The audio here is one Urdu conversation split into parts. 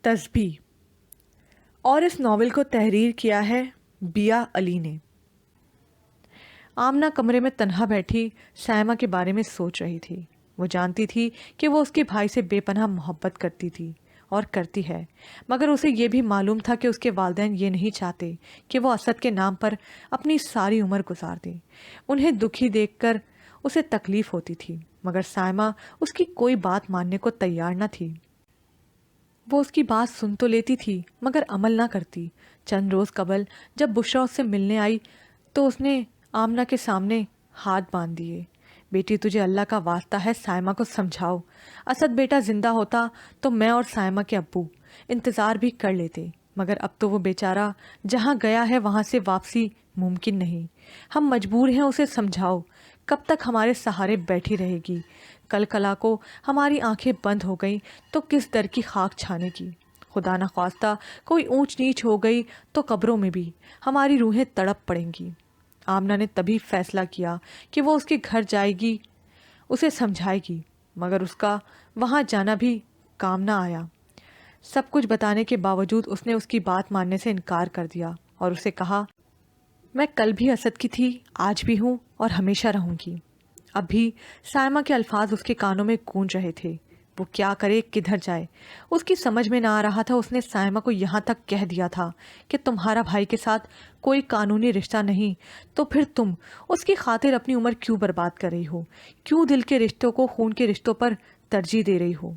تسبیح، اور اس ناول کو تحریر کیا ہے بیہ علی نے۔ آمنہ کمرے میں تنہا بیٹھی سائمہ کے بارے میں سوچ رہی تھی۔ وہ جانتی تھی کہ وہ اس کے بھائی سے بے پناہ محبت کرتی تھی اور کرتی ہے، مگر اسے یہ بھی معلوم تھا کہ اس کے والدین یہ نہیں چاہتے کہ وہ اسد کے نام پر اپنی ساری عمر گزار دے۔ انہیں دکھی دیکھ کر اسے تکلیف ہوتی تھی، مگر سائمہ اس کی کوئی بات ماننے کو تیار نہ تھی۔ وہ اس کی بات سن تو لیتی تھی مگر عمل نہ کرتی۔ چند روز قبل جب بشرا اس سے ملنے آئی تو اس نے آمنہ کے سامنے ہاتھ باندھ دیے۔ بیٹی تجھے اللہ کا واسطہ ہے سائمہ کو سمجھاؤ، اسد بیٹا زندہ ہوتا تو میں اور سائمہ کے ابو انتظار بھی کر لیتے، مگر اب تو وہ بیچارہ جہاں گیا ہے وہاں سے واپسی ممکن نہیں۔ ہم مجبور ہیں، اسے سمجھاؤ، کب تک ہمارے سہارے بیٹھی رہے گی؟ کل کلا کو ہماری آنکھیں بند ہو گئیں تو کس در کی خاک چھانے کی؟ خدا نخواستہ کوئی اونچ نیچ ہو گئی تو قبروں میں بھی ہماری روحیں تڑپ پڑیں گی۔ آمنہ نے تبھی فیصلہ کیا کہ وہ اس کے گھر جائے گی، اسے سمجھائے گی، مگر اس کا وہاں جانا بھی کام نہ آیا۔ سب کچھ بتانے کے باوجود اس نے اس کی بات ماننے سے انکار کر دیا اور اسے کہا، میں کل بھی اسد کی تھی، آج بھی ہوں اور ہمیشہ رہوں گی۔ اب بھی سائمہ کے الفاظ اس کے کانوں میں گونج رہے تھے۔ وہ کیا کرے، کدھر جائے؟ اس کی سمجھ میں نہ آ رہا تھا۔ اس نے سائمہ کو یہاں تک کہہ دیا تھا کہ تمہارا بھائی کے ساتھ کوئی قانونی رشتہ نہیں، تو پھر تم اس کی خاطر اپنی عمر کیوں برباد کر رہی ہو؟ کیوں دل کے رشتوں کو خون کے رشتوں پر ترجیح دے رہی ہو؟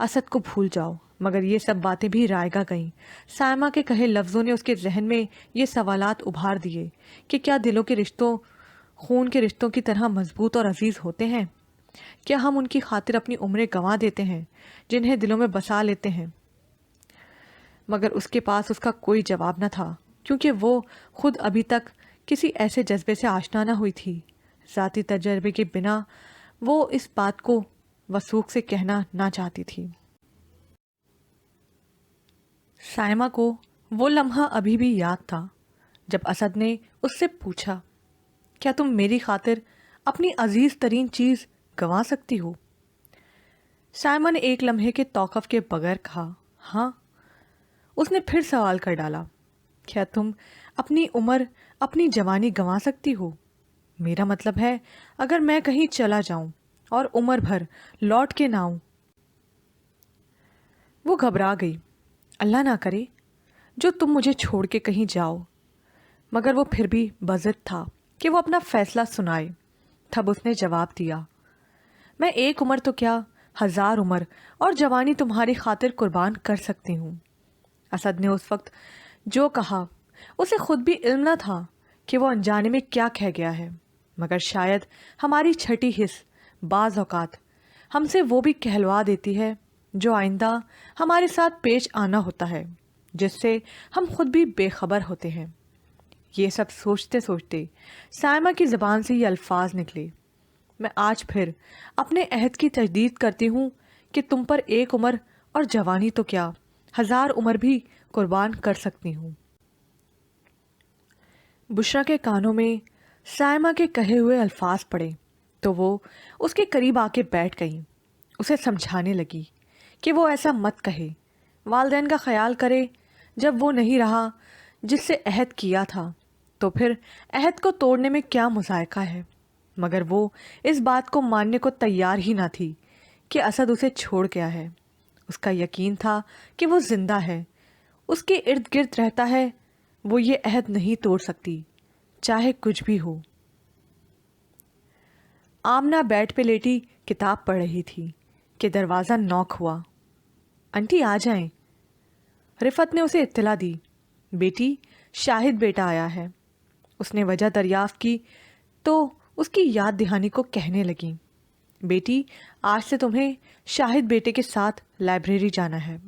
اسد کو بھول جاؤ۔ مگر یہ سب باتیں بھی رائگاں گئیں۔ سائمہ کے کہے لفظوں نے اس کے ذہن میں یہ سوالات ابھار دیے کہ کیا دلوں کے رشتوں خون کے رشتوں کی طرح مضبوط اور عزیز ہوتے ہیں؟ کیا ہم ان کی خاطر اپنی عمریں گنوا دیتے ہیں جنہیں دلوں میں بسا لیتے ہیں؟ مگر اس کے پاس اس کا کوئی جواب نہ تھا، کیونکہ وہ خود ابھی تک کسی ایسے جذبے سے آشنا نہ ہوئی تھی۔ ذاتی تجربے کے بنا وہ اس بات کو وثوق سے کہنا نہ چاہتی تھی۔ سائمہ کو وہ لمحہ ابھی بھی یاد تھا جب اسد نے اس سے پوچھا، کیا تم میری خاطر اپنی عزیز ترین چیز گنوا سکتی ہو؟ سائمہ نے ایک لمحے کے توقف کے بغیر کہا، ہاں۔ اس نے پھر سوال کر ڈالا، کیا تم اپنی عمر، اپنی جوانی گنوا سکتی ہو؟ میرا مطلب ہے اگر میں کہیں چلا جاؤں اور عمر بھر لوٹ کے نہ آؤں۔ وہ گھبرا گئی۔ اللہ نہ کرے جو تم مجھے چھوڑ کے کہیں جاؤ، مگر وہ پھر بھی بضد تھا کہ وہ اپنا فیصلہ سنائے۔ تب اس نے جواب دیا، میں ایک عمر تو کیا 1000 عمر اور جوانی تمہاری خاطر قربان کر سکتی ہوں۔ اسد نے اس وقت جو کہا اسے خود بھی علم نہ تھا کہ وہ انجانے میں کیا کہہ گیا ہے، مگر شاید ہماری چھٹی حس بعض اوقات ہم سے وہ بھی کہلوا دیتی ہے جو آئندہ ہمارے ساتھ پیش آنا ہوتا ہے، جس سے ہم خود بھی بے خبر ہوتے ہیں۔ یہ سب سوچتے سوچتے سائمہ کی زبان سے یہ الفاظ نکلے، میں آج پھر اپنے عہد کی تجدید کرتی ہوں کہ تم پر ایک عمر اور جوانی تو کیا 1000 عمر بھی قربان کر سکتی ہوں۔ بشرا کے کانوں میں سائمہ کے کہے ہوئے الفاظ پڑے تو وہ اس کے قریب آ کے بیٹھ گئی، اسے سمجھانے لگی کہ وہ ایسا مت کہے، والدین کا خیال کرے۔ جب وہ نہیں رہا جس سے عہد کیا تھا تو پھر عہد کو توڑنے میں کیا مذائقہ ہے؟ مگر وہ اس بات کو ماننے کو تیار ہی نہ تھی کہ اسد اسے چھوڑ گیا ہے۔ اس کا یقین تھا کہ وہ زندہ ہے، اس کے ارد گرد رہتا ہے، وہ یہ عہد نہیں توڑ سکتی، چاہے کچھ بھی ہو۔ آمنہ بیڈ پہ لیٹی کتاب پڑھ رہی تھی کہ دروازہ نوک ہوا۔ انٹی آ جائیں، رفعت نے اسے اطلاع دی۔ بیٹی، شاہد بیٹا آیا ہے۔ اس نے وجہ دریافت کی تو اس کی یاد دہانی کو کہنے لگی، بیٹی آج سے تمہیں شاہد بیٹے کے ساتھ لائبریری جانا ہے،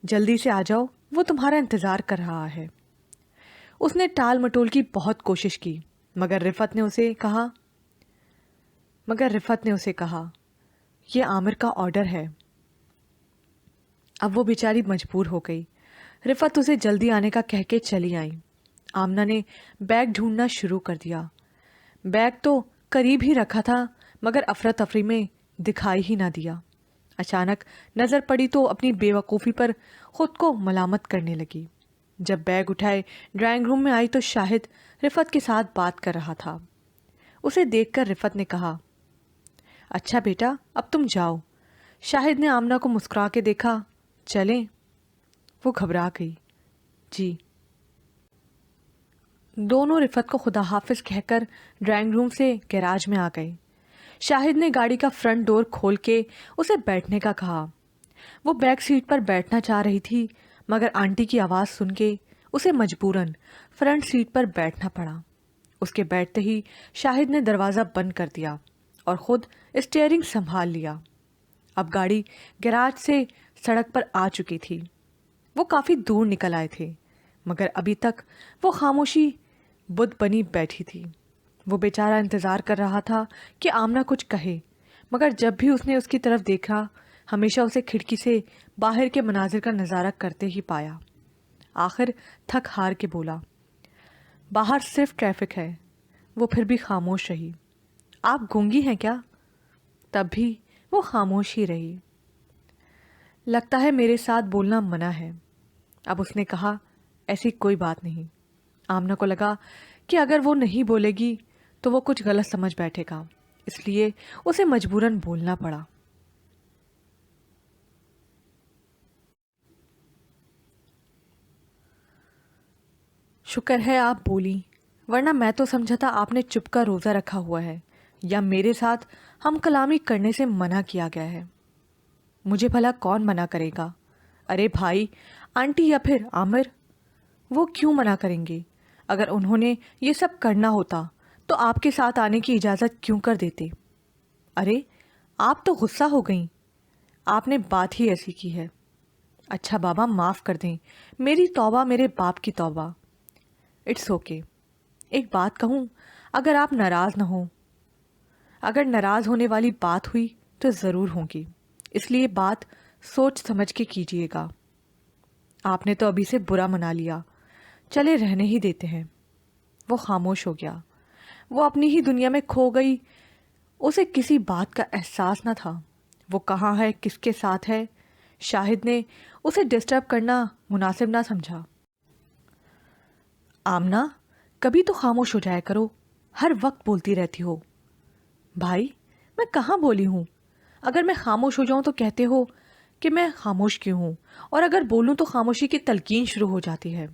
جلدی سے آ جاؤ، وہ تمہارا انتظار کر رہا ہے۔ اس نے ٹال مٹول کی بہت کوشش کی مگر رفعت نے اسے کہا یہ عامر کا آرڈر ہے۔ اب وہ بیچاری مجبور ہو گئی۔ رفعت اسے جلدی آنے کا کہہ کے چلی آئی۔ آمنہ نے بیگ ڈھونڈنا شروع کر دیا۔ بیگ تو قریب ہی رکھا تھا مگر افراتفری میں دکھائی ہی نہ دیا۔ اچانک نظر پڑی تو اپنی بے وقوفی پر خود کو ملامت کرنے لگی۔ جب بیگ اٹھائے ڈرائنگ روم میں آئی تو شاہد رفت کے ساتھ بات کر رہا تھا۔ اسے دیکھ کر رفت نے کہا، اچھا بیٹا اب تم جاؤ۔ شاہد نے آمنہ کو مسکرا کے دیکھا، چلیں؟ وہ گھبرا گئی، جی۔ دونوں رفت کو خدا حافظ کہہ کر ڈرائنگ روم سے گیراج میں آ گئے۔ شاہد نے گاڑی کا فرنٹ ڈور کھول کے اسے بیٹھنے کا کہا۔ وہ بیک سیٹ پر بیٹھنا چاہ رہی تھی مگر آنٹی کی آواز سن کے اسے مجبوراً فرنٹ سیٹ پر بیٹھنا پڑا۔ اس کے بیٹھتے ہی شاہد نے دروازہ بند کر دیا اور خود اسٹیئرنگ سنبھال لیا۔ اب گاڑی گیراج سے سڑک پر آ چکی تھی۔ وہ کافی دور نکل آئے تھے مگر ابھی تک وہ خاموشی بدھ بنی بیٹھی تھی۔ وہ بیچارہ انتظار کر رہا تھا کہ آمنہ کچھ کہے مگر جب بھی اس نے اس کی طرف دیکھا ہمیشہ اسے کھڑکی سے باہر کے مناظر کا نظارہ کرتے ہی پایا۔ آخر تھک ہار کے بولا، باہر صرف ٹریفک ہے۔ وہ پھر بھی خاموش رہی۔ آپ گونگی ہیں کیا؟ تب بھی وہ خاموش ہی رہی۔ لگتا ہے میرے ساتھ بولنا منع ہے۔ اب اس نے کہا، ایسی کوئی بات نہیں۔ آمنہ کو لگا کہ اگر وہ نہیں بولے گی تو وہ کچھ غلط سمجھ بیٹھے گا، اس لیے اسے مجبوراً بولنا پڑا۔ شکر ہے آپ بولی، ورنہ میں تو سمجھا تھا آپ نے چپ کا روزہ رکھا ہوا ہے یا میرے ساتھ ہم کلامی کرنے سے منع کیا گیا ہے۔ مجھے بھلا کون منع کرے گا؟ ارے بھائی، آنٹی یا پھر عامر، وہ کیوں منع کریں گے؟ اگر انہوں نے یہ سب کرنا ہوتا تو آپ کے ساتھ آنے کی اجازت کیوں کر دیتے؟ ارے آپ تو غصہ ہو گئیں، آپ نے بات ہی ایسی کی ہے۔ اچھا بابا معاف کر دیں، میری توبہ میرے باپ کی توبہ۔ It's okay. ایک بات کہوں، اگر آپ ناراض نہ ہوں، اگر ناراض ہونے والی بات ہوئی تو ضرور ہوگی، اس لیے بات سوچ سمجھ کے کیجیے گا۔ آپ نے تو ابھی سے برا منا لیا، چلے رہنے ہی دیتے ہیں۔ وہ خاموش ہو گیا۔ وہ اپنی ہی دنیا میں کھو گئی، اسے کسی بات کا احساس نہ تھا۔ وہ کہاں ہے، کس کے ساتھ ہے؟ شاہد نے اسے ڈسٹرب کرنا مناسب نہ سمجھا۔ آمنہ کبھی تو خاموش ہو جایا کرو، ہر وقت بولتی رہتی ہو۔ بھائی میں کہاں بولی ہوں؟ اگر میں خاموش ہو جاؤں تو کہتے ہو کہ میں خاموش کیوں ہوں، اور اگر بولوں تو خاموشی کی تلقین شروع ہو جاتی ہے۔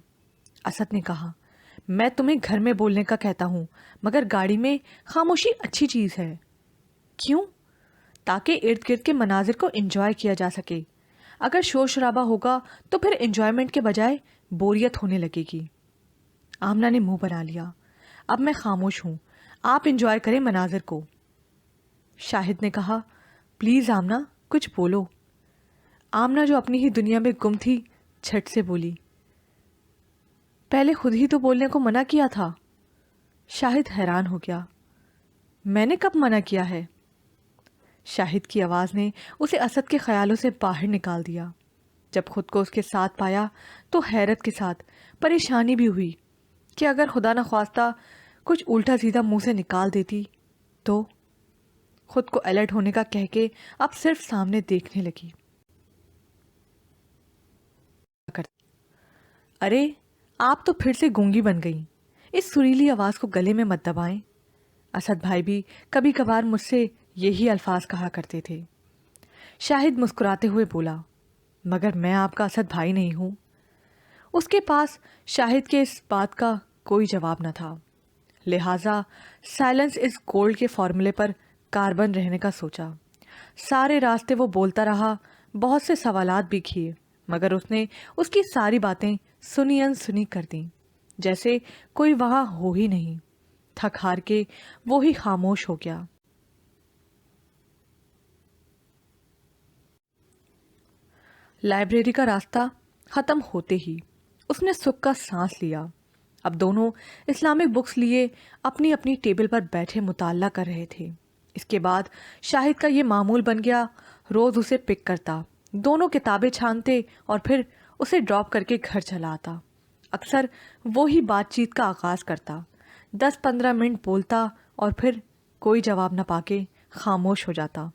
اسد نے کہا، میں تمہیں گھر میں بولنے کا کہتا ہوں مگر گاڑی میں خاموشی اچھی چیز ہے۔ کیوں؟ تاکہ ارد گرد کے مناظر کو انجوائے کیا جا سکے۔ اگر شور شرابہ ہوگا تو پھر انجوائمنٹ کے بجائے بوریت ہونے لگے گی۔ آمنہ نے منہ بنا لیا، اب میں خاموش ہوں، آپ انجوائے کریں مناظر کو۔ شاہد نے کہا، پلیز آمنہ کچھ بولو۔ آمنہ جو اپنی ہی دنیا میں گم تھی جھٹ سے بولی، پہلے خود ہی تو بولنے کو منع کیا تھا۔ شاہد حیران ہو گیا، میں نے کب منع کیا ہے؟ شاہد کی آواز نے اسے اسد کے خیالوں سے باہر نکال دیا۔ جب خود کو اس کے ساتھ پایا تو حیرت کے ساتھ پریشانی بھی ہوئی کہ اگر خدا نخواستہ کچھ الٹا سیدھا منہ سے نکال دیتی تو۔ خود کو الرٹ ہونے کا کہہ کے اب صرف سامنے دیکھنے لگی۔ ارے آپ تو پھر سے گونگی بن گئیں، اس سریلی آواز کو گلے میں مت دبائیں۔ اسد بھائی بھی کبھی کبھار مجھ سے یہی الفاظ کہا کرتے تھے۔ شاہد مسکراتے ہوئے بولا، مگر میں آپ کا اسد بھائی نہیں ہوں۔ اس کے پاس شاہد کے اس بات کا کوئی جواب نہ تھا، لہٰذا سائلنس از گولڈ کے فارمولے پر کاربن رہنے کا سوچا۔ سارے راستے وہ بولتا رہا، بہت سے سوالات بھی کیے مگر اس نے اس کی ساری باتیں سنی انسنی کر دیں، جیسے کوئی وہاں ہو ہی نہیں۔ تھک ہار کے وہی خاموش ہو گیا۔ لائبریری کا راستہ ختم ہوتے ہی اس نے سکھ کا سانس لیا۔ اب دونوں اسلامک بکس لیے اپنی اپنی ٹیبل پر بیٹھے مطالعہ کر رہے تھے۔ اس کے بعد شاہد کا یہ معمول بن گیا، روز اسے پک کرتا، دونوں کتابیں چھانتے اور پھر اسے ڈراپ کر کے گھر چلا آتا۔ اکثر وہی بات چیت کا آغاز کرتا، 10-15 منٹ بولتا اور پھر کوئی جواب نہ پا کے خاموش ہو جاتا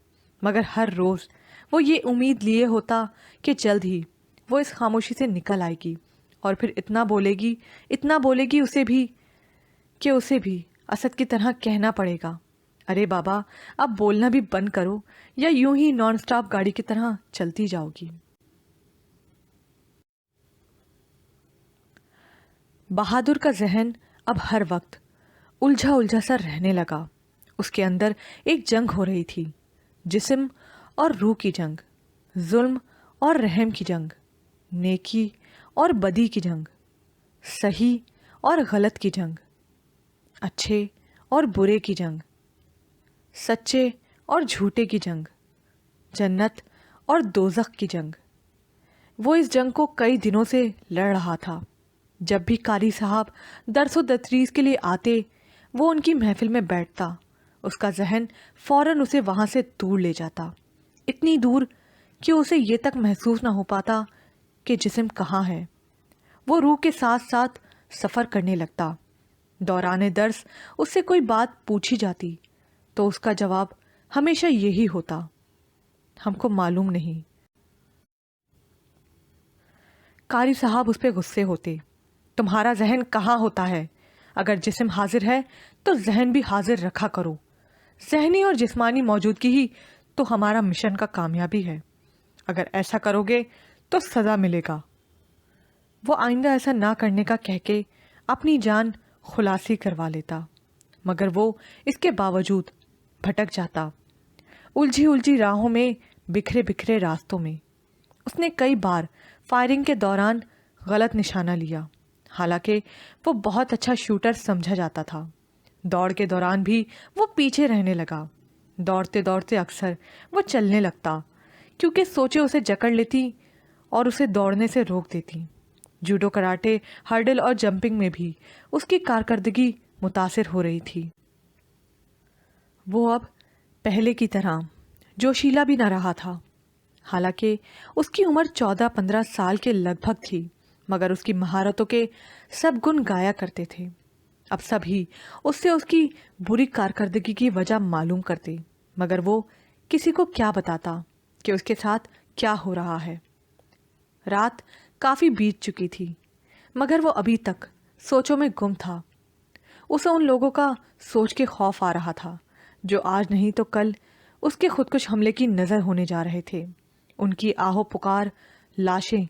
مگر ہر روز وہ یہ امید لیے ہوتا کہ جلد ہی وہ اس خاموشی سے نکل آئے گی اور پھر اتنا بولے گی اسے بھی کہ اسے بھی اسد کی طرح کہنا پڑے گا، ارے بابا اب بولنا بھی بند کرو یا یوں ہی نان سٹاپ گاڑی کی طرح چلتی جاؤ گی۔ بہادر کا ذہن اب ہر وقت الجھا سا رہنے لگا۔ اس کے اندر ایک جنگ ہو رہی تھی، جسم اور روح کی جنگ، ظلم اور رحم کی جنگ، نیکی اور بدی کی جنگ، صحیح اور غلط کی جنگ، اچھے اور برے کی جنگ، سچے اور جھوٹے کی جنگ، جنت اور دوزخ کی جنگ۔ وہ اس جنگ کو کئی دنوں سے لڑ رہا تھا۔ جب بھی قاری صاحب درس و تدریس کے لیے آتے، وہ ان کی محفل میں بیٹھتا، اس کا ذہن فوراً اسے وہاں سے دور لے جاتا، اتنی دور کہ اسے یہ تک محسوس نہ ہو پاتا کہ جسم کہاں ہے۔ وہ روح کے ساتھ ساتھ سفر کرنے لگتا۔ دوران درس اس سے کوئی بات پوچھی جاتی تو اس کا جواب ہمیشہ یہی ہوتا، ہم کو معلوم نہیں۔ قاری صاحب اس پہ غصے ہوتے، تمہارا ذہن کہاں ہوتا ہے؟ اگر جسم حاضر ہے تو ذہن بھی حاضر رکھا کرو۔ ذہنی اور جسمانی موجودگی ہی تو ہمارا مشن کا کامیابی ہے۔ اگر ایسا کرو گے تو سزا ملے گا۔ وہ آئندہ ایسا نہ کرنے کا کہہ کے اپنی جان خلاصی کروا لیتا، مگر وہ اس کے باوجود بھٹک جاتا، الجھی راہوں میں، بکھرے راستوں میں۔ اس نے کئی بار فائرنگ کے دوران غلط نشانہ لیا، حالانکہ وہ بہت اچھا شوٹر سمجھا جاتا تھا۔ دوڑ کے دوران بھی وہ پیچھے رہنے لگا۔ دوڑتے اکثر وہ چلنے لگتا، کیونکہ سوچے اسے جکڑ لیتی اور اسے دوڑنے سے روک دیتی۔ جوڈو، کراٹے، ہرڈل اور جمپنگ میں بھی اس کی کارکردگی متاثر ہو رہی تھی۔ وہ اب پہلے کی طرح جوشیلا بھی نہ رہا تھا، حالانکہ اس کی عمر 14-15 سال کے لگ بھگ تھی، مگر اس کی مہارتوں کے سب گن گایا کرتے تھے۔ اب سبھی اس سے اس کی بری کارکردگی کی وجہ معلوم کرتے، مگر وہ کسی کو کیا بتاتا کہ اس کے ساتھ کیا ہو رہا ہے۔ رات کافی بیت چکی تھی، مگر وہ ابھی تک سوچوں میں گم تھا۔ اسے ان لوگوں کا سوچ کے خوف آ رہا تھا جو آج نہیں تو کل اس کے خودکش حملے کی نظر ہونے جا رہے تھے۔ ان کی آہو پکار لاشیں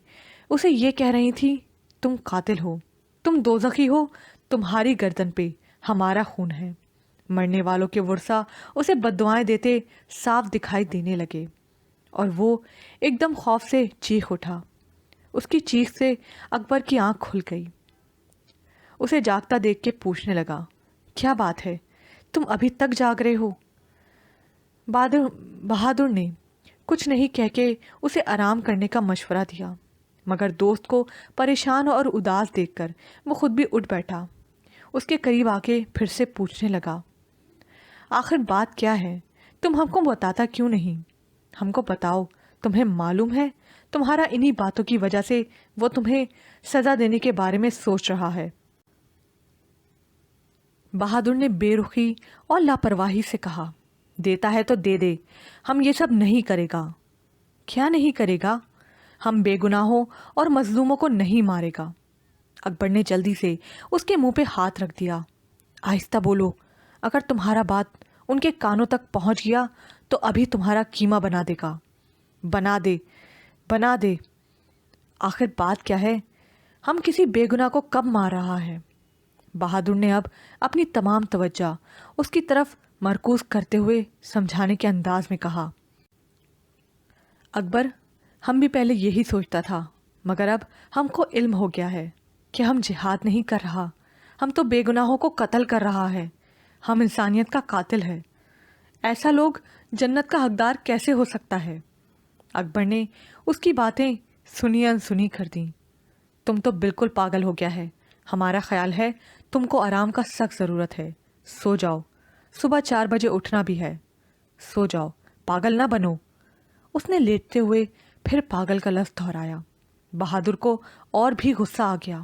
اسے یہ کہہ رہی تھی، تم قاتل ہو، تم دوزخی ہو، تمہاری گردن پہ ہمارا خون ہے۔ مرنے والوں کے ورثہ اسے بددعائیں دیتے صاف دکھائی دینے لگے، اور وہ ایک دم خوف سے چیخ اٹھا۔ اس کی چیخ سے اکبر کی آنکھ کھل گئی۔ اسے جاگتا دیکھ کے پوچھنے لگا، کیا بات ہے، تم ابھی تک جاگ رہے ہو؟ بہادر نے کچھ نہیں کہہ کے اسے آرام کرنے کا مشورہ دیا، مگر دوست کو پریشان اور اداس دیکھ کر وہ خود بھی اٹھ بیٹھا۔ اس کے قریب آ کے پھر سے پوچھنے لگا، آخر بات کیا ہے؟ تم ہم کو بتاتا کیوں نہیں؟ ہم کو بتاؤ، تمہیں معلوم ہے تمہارا انہی باتوں کی وجہ سے وہ تمہیں سزا دینے کے بارے میں سوچ رہا ہے۔ بہادر نے بے رخی اور لاپرواہی سے کہا، دیتا ہے تو دے دے، ہم یہ سب نہیں کرے گا۔ کیا نہیں کرے گا؟ ہم بے گناہوں اور مظلوموں کو نہیں مارے گا۔ اکبر نے جلدی سے اس کے منہ پہ ہاتھ رکھ دیا، آہستہ بولو، اگر تمہارا بات ان کے کانوں تک پہنچ گیا تو ابھی تمہارا قیمہ بنا دے گا۔ بنا دے۔ آخر بات کیا ہے؟ ہم کسی بے گناہ کو کب مار رہا ہے؟ بہادر نے اب اپنی تمام توجہ اس کی طرف مرکوز کرتے ہوئے سمجھانے کے انداز میں کہا، اکبر، ہم بھی پہلے یہی سوچتا تھا، مگر اب ہم کو علم ہو گیا ہے کہ ہم جہاد نہیں کر رہا، ہم تو بے گناہوں کو قتل کر رہا ہے، ہم انسانیت کا قاتل ہے۔ ایسا لوگ جنت کا حقدار کیسے ہو سکتا ہے؟ اکبر نے اس کی باتیں سنی انسنی کر دیں۔ تم تو بالکل پاگل ہو گیا ہے، ہمارا خیال ہے تم کو آرام کا سخت ضرورت ہے، سو جاؤ، صبح 4 بجے اٹھنا بھی ہے، سو جاؤ، پاگل نہ بنو۔ اس نے لیٹتے ہوئے پھر پاگل کا لفظ دہرایا۔ بہادر کو اور بھی غصہ آ گیا،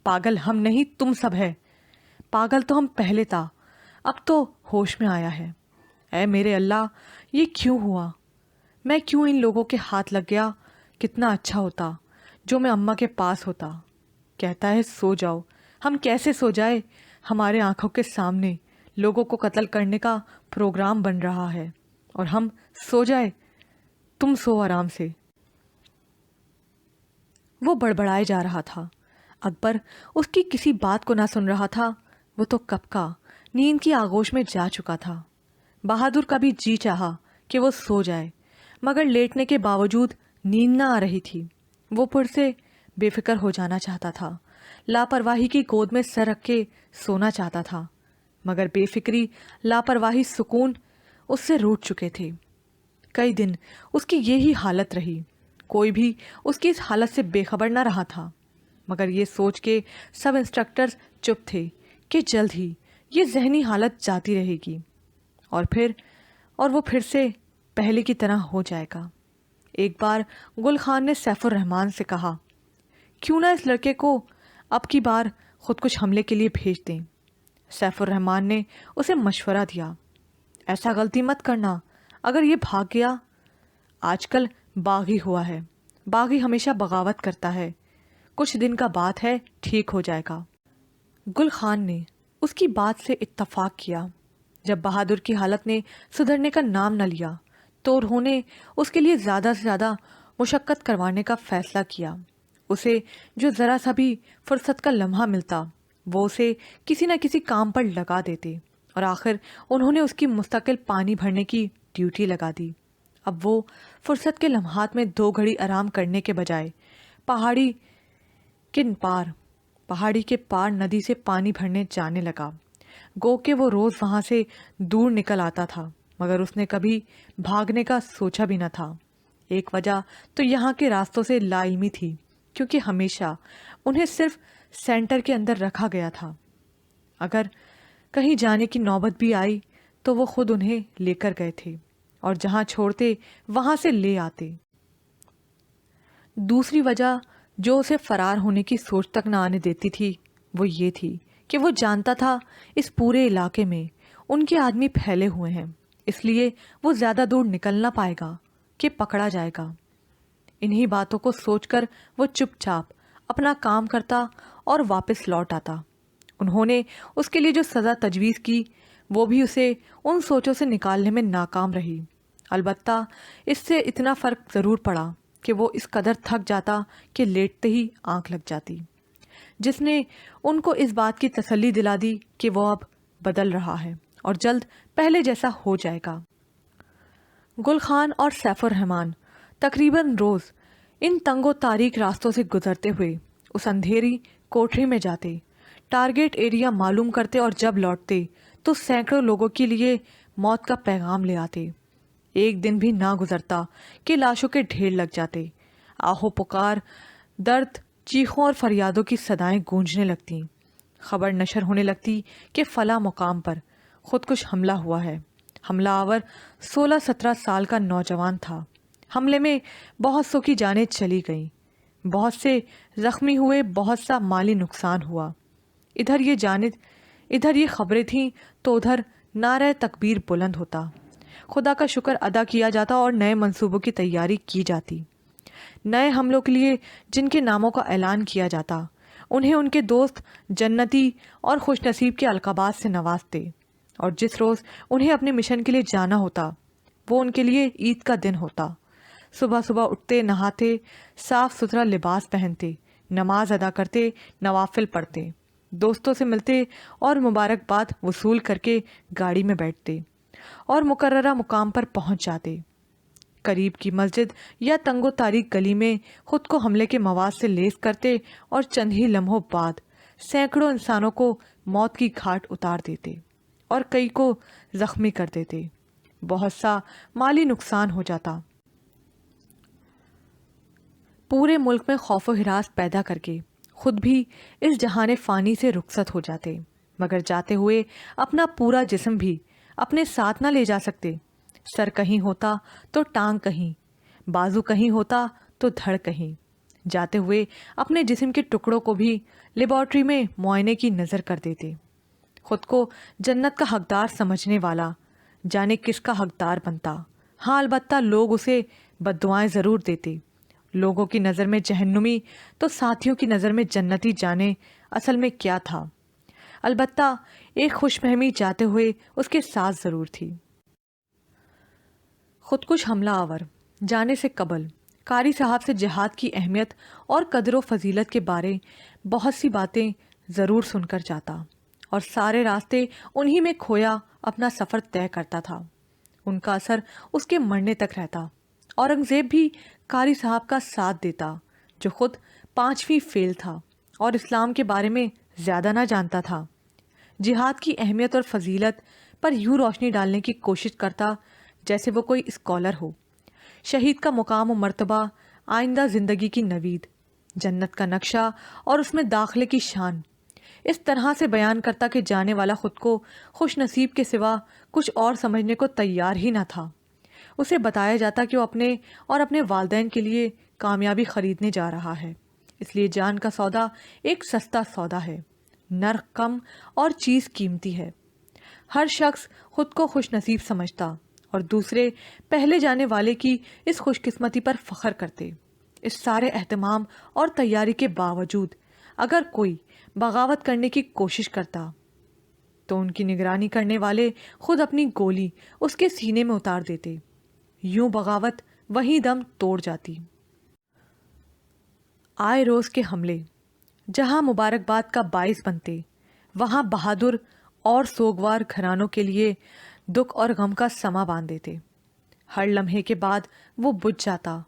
پاگل ہم نہیں تم سب ہے، پاگل تو ہم پہلے تھا، اب تو ہوش میں آیا ہے۔ اے میرے اللہ، یہ کیوں ہوا؟ میں کیوں ان لوگوں کے ہاتھ لگ گیا؟ کتنا اچھا ہوتا جو میں اماں کے پاس ہوتا۔ کہتا ہے سو جاؤ، ہم کیسے سو جائے؟ ہمارے آنکھوں کے سامنے لوگوں کو قتل کرنے کا پروگرام بن رہا ہے اور ہم سو جائے؟ تم سو آرام سے۔ وہ بڑبڑائے جا رہا تھا۔ اکبر اس کی کسی بات کو نہ سن رہا تھا۔ وہ تو کب کا نیند کی آغوش میں جا چکا تھا۔ بہادر کا بھی جی چاہا کہ وہ سو جائے، مگر لیٹنے کے باوجود نیند نہ آ رہی تھی۔ وہ پھر سے بے فکر ہو جانا چاہتا تھا، لاپرواہی کی گود میں سر رکھ کے سونا چاہتا تھا، مگر بے فکری، لاپرواہی، سکون اس سے روٹ چکے تھے۔ کئی دن اس کی یہی حالت رہی، کوئی بھی اس کی اس حالت سے بے خبر نہ رہا تھا، مگر یہ سوچ کے سب انسٹرکٹرز چپ تھے کہ جلد ہی یہ ذہنی حالت جاتی رہے گی اور وہ پھر سے پہلے کی طرح ہو جائے گا۔ ایک بار گل خان نے سیف الرحمان سے کہا، کیوں نہ اس لڑکے کو اب کی بار خود کش حملے کے لیے بھیج دیں؟ سیف الرحمان نے اسے مشورہ دیا، ایسا غلطی مت کرنا، اگر یہ بھاگ گیا، آج کل باغی ہوا ہے، باغی ہمیشہ بغاوت کرتا ہے، کچھ دن کا بات ہے، ٹھیک ہو جائے گا۔ گل خان نے اس کی بات سے اتفاق کیا۔ جب بہادر کی حالت نے سدھرنے کا نام نہ لیا تو انہوں نے اس کے لیے زیادہ سے زیادہ مشقت کروانے کا فیصلہ کیا۔ اسے جو ذرا سا بھی فرصت کا لمحہ ملتا وہ اسے کسی نہ کسی کام پر لگا دیتے، اور آخر انہوں نے اس کی مستقل پانی بھرنے کی ڈیوٹی لگا دی۔ اب وہ فرصت کے لمحات میں 2 گھڑی آرام کرنے کے بجائے پہاڑی کے پار ندی سے پانی بھرنے جانے لگا۔ گو کہ وہ روز وہاں سے دور نکل آتا تھا، مگر اس نے کبھی بھاگنے کا سوچا بھی نہ تھا۔ ایک وجہ تو یہاں کے راستوں سے لا علمی تھی، کیونکہ ہمیشہ انہیں صرف سینٹر کے اندر رکھا گیا تھا۔ اگر کہیں جانے کی نوبت بھی آئی تو وہ خود انہیں لے کر گئے تھے، اور جہاں چھوڑتے وہاں سے لے آتے۔ دوسری وجہ جو اسے فرار ہونے کی سوچ تک نہ آنے دیتی تھی وہ یہ تھی کہ وہ جانتا تھا اس پورے علاقے میں ان کے آدمی پھیلے ہوئے ہیں، اس لیے وہ زیادہ دور نکل نہ پائے گا کہ پکڑا جائے گا۔ انہی باتوں کو سوچ کر وہ چپ چاپ اپنا کام کرتا اور واپس لوٹ آتا۔ انہوں نے اس کے لیے جو سزا تجویز کی وہ بھی اسے ان سوچوں سے نکالنے میں ناکام رہی۔ البتہ اس سے اتنا فرق ضرور پڑا کہ وہ اس قدر تھک جاتا کہ لیٹتے ہی آنکھ لگ جاتی، جس نے ان کو اس بات کی تسلی دلا دی کہ وہ اب بدل رہا ہے اور جلد پہلے جیسا ہو جائے گا۔ گل خان اور سیف الرحمان تقریباً روز ان تنگ و تاریک راستوں سے گزرتے ہوئے اس اندھیری کوٹری میں جاتے، ٹارگیٹ ایریا معلوم کرتے، اور جب لوٹتے تو سینکڑوں لوگوں کے لیے موت کا پیغام لے آتے۔ ایک دن بھی نہ گزرتا کہ لاشوں کے ڈھیر لگ جاتے۔ آہو پکار، درد، چیخوں اور فریادوں کی صدائیں گونجنے لگتیں۔ خبر نشر ہونے لگتی کہ فلاں مقام پر خودکش حملہ ہوا ہے۔ حملہ آور 16-17 سال کا نوجوان تھا۔ حملے میں بہت سو کی جانیں چلی گئیں، بہت سے زخمی ہوئے، بہت سا مالی نقصان ہوا۔ ادھر یہ خبریں تھیں تو ادھر نعرہ تکبیر بلند ہوتا، خدا کا شکر ادا کیا جاتا اور نئے منصوبوں کی تیاری کی جاتی۔ نئے حملوں کے لیے جن کے ناموں کا اعلان کیا جاتا انہیں ان کے دوست جنتی اور خوش نصیب کے القابات سے نوازتے، اور جس روز انہیں اپنے مشن کے لیے جانا ہوتا وہ ان کے لیے عید کا دن ہوتا۔ صبح صبح اٹھتے، نہاتے، صاف ستھرا لباس پہنتے، نماز ادا کرتے، نوافل پڑھتے، دوستوں سے ملتے اور مبارکباد وصول کر کے گاڑی میں بیٹھتے اور مقررہ مقام پر پہنچ جاتے۔ قریب کی مسجد یا تنگ و تاریک گلی میں خود کو حملے کے مواد سے لیس کرتے اور چند ہی لمحوں بعد سینکڑوں انسانوں کو موت کی گھاٹ اتار دیتے اور کئی کو زخمی کر دیتے۔ بہت سا مالی نقصان ہو جاتا۔ پورے ملک میں خوف و ہراس پیدا کر کے خود بھی اس جہان فانی سے رخصت ہو جاتے، مگر جاتے ہوئے اپنا پورا جسم بھی اپنے ساتھ نہ لے جا سکتے۔ سر کہیں ہوتا تو ٹانگ کہیں، بازو کہیں ہوتا تو دھڑ کہیں۔ جاتے ہوئے اپنے جسم کے ٹکڑوں کو بھی لیبارٹری میں معائنے کی نظر کر دیتے۔ خود کو جنت کا حقدار سمجھنے والا جانے کس کا حقدار بنتا، ہاں البتہ لوگ اسے بددعائیں ضرور دیتے، لوگوں کی نظر میں جہنمی تو ساتھیوں کی نظر میں جنتی، جانے اصل میں کیا تھا۔ البتہ ایک خوش فہمی جاتے ہوئے اس کے ساتھ ضرور تھی۔ خودکش حملہ آور جانے سے قبل قاری صاحب سے جہاد کی اہمیت اور قدر و فضیلت کے بارے بہت سی باتیں ضرور سن کر جاتا، اور سارے راستے انہی میں کھویا اپنا سفر طے کرتا تھا۔ ان کا اثر اس کے مرنے تک رہتا۔ اورنگزیب بھی قاری صاحب کا ساتھ دیتا، جو خود 5ویں فیل تھا اور اسلام کے بارے میں زیادہ نہ جانتا تھا۔ جہاد کی اہمیت اور فضیلت پر یوں روشنی ڈالنے کی کوشش کرتا جیسے وہ کوئی اسکالر ہو۔ شہید کا مقام و مرتبہ، آئندہ زندگی کی نوید، جنت کا نقشہ اور اس میں داخلے کی شان اس طرح سے بیان کرتا کہ جانے والا خود کو خوش نصیب کے سوا کچھ اور سمجھنے کو تیار ہی نہ تھا۔ اسے بتایا جاتا کہ وہ اپنے اور اپنے والدین کے لیے کامیابی خریدنے جا رہا ہے، اس لیے جان کا سودا ایک سستا سودا ہے، نرخ کم اور چیز قیمتی ہے۔ ہر شخص خود کو خوش نصیب سمجھتا اور دوسرے پہلے جانے والے کی اس خوش قسمتی پر فخر کرتے۔ اس سارے اہتمام اور تیاری کے باوجود اگر کوئی بغاوت کرنے کی کوشش کرتا تو ان کی نگرانی کرنے والے خود اپنی گولی اس کے سینے میں اتار دیتے، یوں بغاوت وہیں دم توڑ جاتی۔ آئے روز کے حملے جہاں مبارکباد کا باعث بنتے، وہاں بہادر اور سوگوار گھرانوں کے لیے دکھ اور غم کا سما باندھ دیتے۔ ہر لمحے کے بعد وہ بجھ جاتا،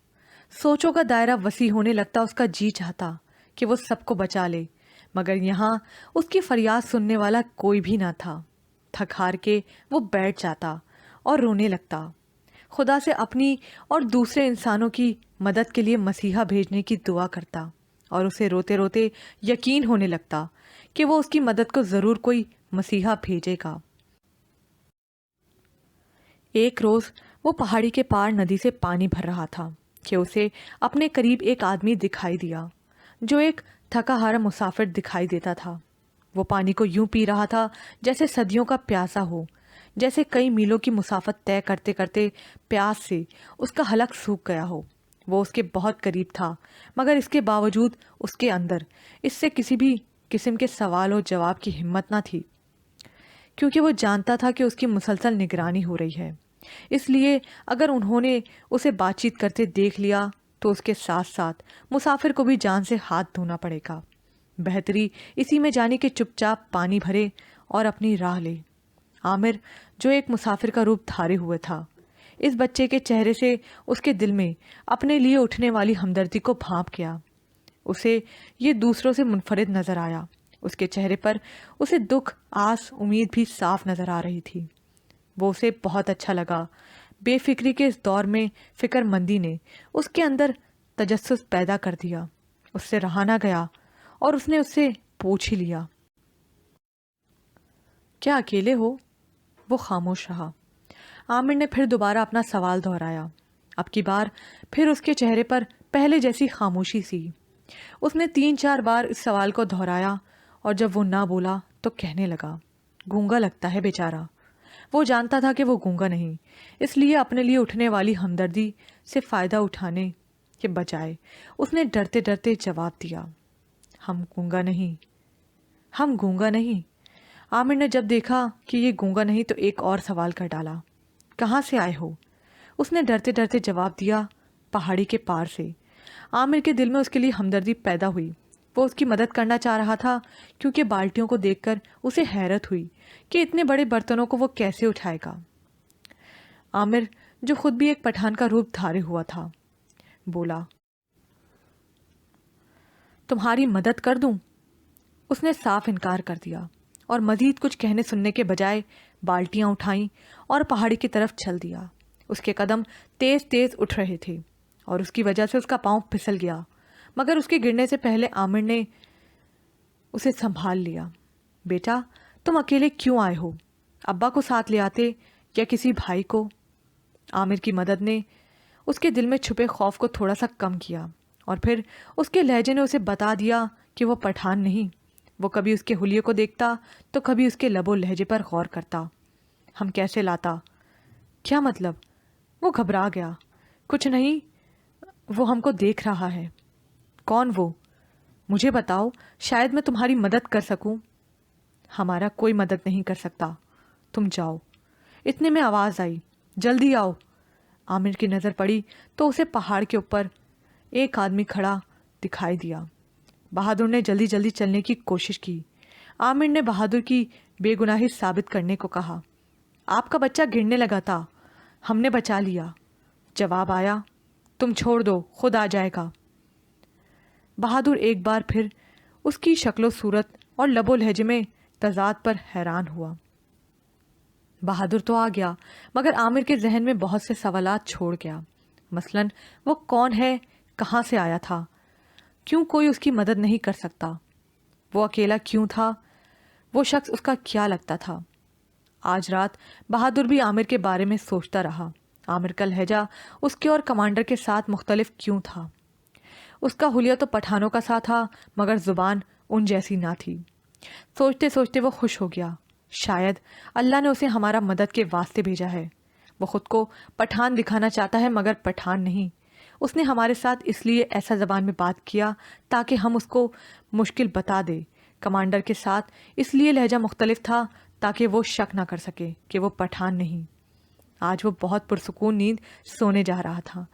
سوچوں کا دائرہ وسیع ہونے لگتا۔ اس کا جی چاہتا کہ وہ سب کو بچا لے، مگر یہاں اس کی فریاد سننے والا کوئی بھی نہ تھا۔ تھک ہار کے وہ بیٹھ جاتا اور رونے لگتا، خدا سے اپنی اور دوسرے انسانوں کی مدد کے لیے مسیحا بھیجنے کی دعا کرتا، اور اسے روتے روتے یقین ہونے لگتا کہ وہ اس کی مدد کو ضرور کوئی مسیحا بھیجے گا۔ ایک روز وہ پہاڑی کے پار ندی سے پانی بھر رہا تھا کہ اسے اپنے قریب ایک آدمی دکھائی دیا جو ایک تھکا ہارا مسافر دکھائی دیتا تھا۔ وہ پانی کو یوں پی رہا تھا جیسے صدیوں کا پیاسا ہو، جیسے کئی میلوں کی مسافت طے کرتے کرتے پیاس سے اس کا حلق سوکھ گیا ہو۔ وہ اس کے بہت قریب تھا، مگر اس کے باوجود اس کے اندر اس سے کسی بھی قسم کے سوال و جواب کی ہمت نہ تھی، کیونکہ وہ جانتا تھا کہ اس کی مسلسل نگرانی ہو رہی ہے۔ اس لیے اگر انہوں نے اسے بات چیت کرتے دیکھ لیا تو اس کے ساتھ ساتھ مسافر کو بھی جان سے ہاتھ دھونا پڑے گا۔ بہتری اسی میں جانی کہ چپ چاپ پانی بھرے اور اپنی راہ لے۔ عامر جو ایک مسافر کا روپ دھارے ہوئے تھا، اس بچے کے چہرے سے اس کے دل میں اپنے لیے اٹھنے والی ہمدردی کو بھانپ گیا۔ اسے یہ دوسروں سے منفرد نظر آیا۔ اس کے چہرے پر اسے دکھ، آس، امید بھی صاف نظر آ رہی تھی۔ وہ اسے بہت اچھا لگا۔ بے فکری کے اس دور میں فکر مندی نے اس کے اندر تجسس پیدا کر دیا۔ اس سے رہا نہ گیا اور اس نے اس سے پوچھ ہی لیا، کیا اکیلے ہو؟ وہ خاموش رہا۔ عامر نے پھر دوبارہ اپنا سوال دہرایا۔ اب کی بار پھر اس کے چہرے پر پہلے جیسی خاموشی سی۔ اس نے 3-4 بار اس سوال کو دہرایا، اور جب وہ نہ بولا تو کہنے لگا، گونگا لگتا ہے بیچارہ۔ وہ جانتا تھا کہ وہ گونگا نہیں، اس لیے اپنے لیے اٹھنے والی ہمدردی سے فائدہ اٹھانے کے بجائے اس نے ڈرتے ڈرتے جواب دیا، ہم گونگا نہیں، ہم گونگا نہیں۔ عامر نے جب دیکھا کہ یہ گونگا نہیں تو ایک اور سوال کر ڈالا، کہاں سے آئے ہو؟ اس نے ڈرتے ڈرتے جواب دیا، پہاڑی کے پار سے۔ عامر کے دل میں اس کے لیے ہمدردی پیدا ہوئی۔ وہ اس کی مدد کرنا چاہ رہا تھا، کیونکہ بالٹیوں کو دیکھ کر اسے حیرت ہوئی کہ اتنے بڑے برتنوں کو وہ کیسے اٹھائے گا۔ عامر جو خود بھی ایک پٹھان کا روپ دھارے ہوا تھا، بولا، تمہاری مدد کر دوں؟ اس نے صاف انکار کر دیا اور مزید کچھ کہنے سننے کے بجائے بالٹیاں اٹھائیں اور پہاڑی کی طرف چل دیا۔ اس کے قدم تیز تیز اٹھ رہے تھے اور اس کی وجہ سے اس کا پاؤں پھسل گیا، مگر اس کے گرنے سے پہلے عامر نے اسے سنبھال لیا۔ بیٹا، تم اکیلے کیوں آئے ہو؟ ابا کو ساتھ لے آتے یا کسی بھائی کو؟ عامر کی مدد نے اس کے دل میں چھپے خوف کو تھوڑا سا کم کیا، اور پھر اس کے لہجے نے اسے بتا دیا کہ وہ پٹھان نہیں۔ وہ کبھی اس کے حلیے کو دیکھتا تو کبھی اس کے لب و لہجے پر غور کرتا۔ ہم کیسے لاتا؟ کیا مطلب؟ وہ گھبرا گیا. کچھ نہیں، وہ ہم کو دیکھ رہا ہے. کون وہ؟ مجھے بتاؤ، شاید میں تمہاری مدد کر سکوں. ہمارا کوئی مدد نہیں کر سکتا، تم جاؤ. اتنے میں آواز آئی، جلدی آؤ. عامر کی نظر پڑی تو اسے پہاڑ کے اوپر ایک آدمی کھڑا دکھائی دیا. بہادر نے جلدی جلدی چلنے کی کوشش کی. عامر نے بہادر کی بے گناہی ثابت کرنے کو کہا. آپ کا بچہ گرنے لگا تھا، ہم نے بچا لیا. جواب آیا، تم چھوڑ دو، خود آ جائے گا. بہادر ایک بار پھر اس کی شکل و صورت اور لب و لہجے میں تضاد پر حیران ہوا. بہادر تو آ گیا، مگر عامر کے ذہن میں بہت سے سوالات چھوڑ گیا. مثلاً وہ کون ہے، کہاں سے آیا تھا، کیوں کوئی اس کی مدد نہیں کر سکتا، وہ اکیلا کیوں تھا، وہ شخص اس کا کیا لگتا تھا. آج رات بہادر بھی عامر کے بارے میں سوچتا رہا. عامر کا لہجہ اس کے اور کمانڈر کے ساتھ مختلف کیوں تھا؟ اس کا حلیہ تو پٹھانوں کا سا تھا، مگر زبان ان جیسی نہ تھی. سوچتے سوچتے وہ خوش ہو گیا. شاید اللہ نے اسے ہمارا مدد کے واسطے بھیجا ہے. وہ خود کو پٹھان دکھانا چاہتا ہے، مگر پٹھان نہیں. اس نے ہمارے ساتھ اس لیے ایسا زبان میں بات کیا تاکہ ہم اس کو مشکل بتا دے. کمانڈر کے ساتھ اس لیے لہجہ مختلف تھا تاکہ وہ شک نہ کر سکے کہ وہ پٹھان نہیں. آج وہ بہت پرسکون نیند سونے جا رہا تھا.